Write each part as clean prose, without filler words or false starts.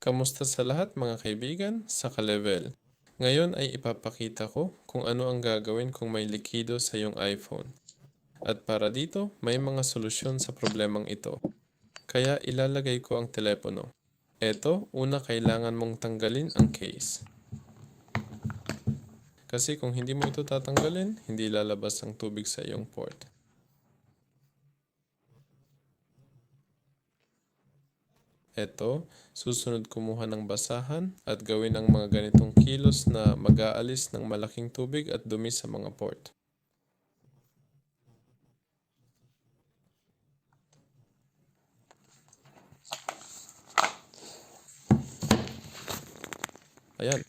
Kamusta sa lahat mga kaibigan sa ka-level? Ngayon ay ipapakita ko kung ano ang gagawin kung may likido sa iyong iPhone. At para dito, may mga solusyon sa problemang ito. Kaya ilalagay ko ang telepono. Eto, una kailangan mong tanggalin ang case. Kasi kung hindi mo ito tatanggalin, hindi lalabas ang tubig sa iyong port. Eto, susunod kumuha ng basahan at gawin ang mga ganitong kilos na mag-aalis ng malaking tubig at dumi sa mga port. Ayan.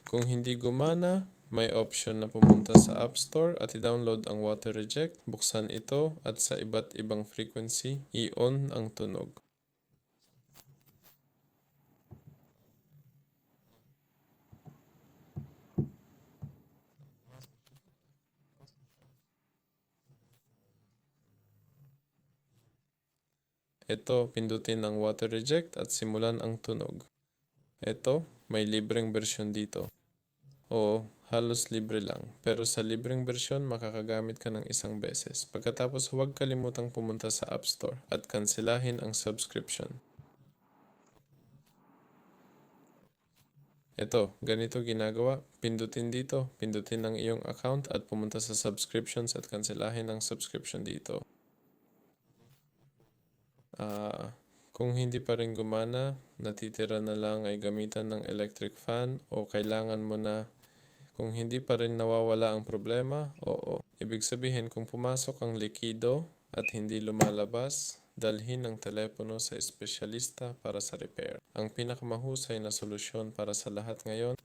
Kung hindi gumana, may option na pumunta sa App Store at i-download ang Water Reject, buksan ito at sa iba't ibang frequency, i-on ang tunog. Ito, pindutin ang Water Reject at simulan ang tunog. Ito, may libreng bersyon dito. Oo, halos libre lang. Pero sa libreng bersyon, makakagamit ka ng isang beses. Pagkatapos huwag kalimutang pumunta sa App Store at kanselahin ang subscription. Ito, ganito ginagawa. Pindutin dito, pindutin ang iyong account at pumunta sa subscriptions at kanselahin ang subscription dito. Kung hindi pa rin gumana, natitira na lang ay gamitan ng electric fan o kailangan mo na. Kung hindi pa rin nawawala ang problema, oo. Ibig sabihin kung pumasok ang likido at hindi lumalabas, dalhin ang telepono sa espesyalista para sa repair. Ang pinakamahusay na solusyon para sa lahat ngayon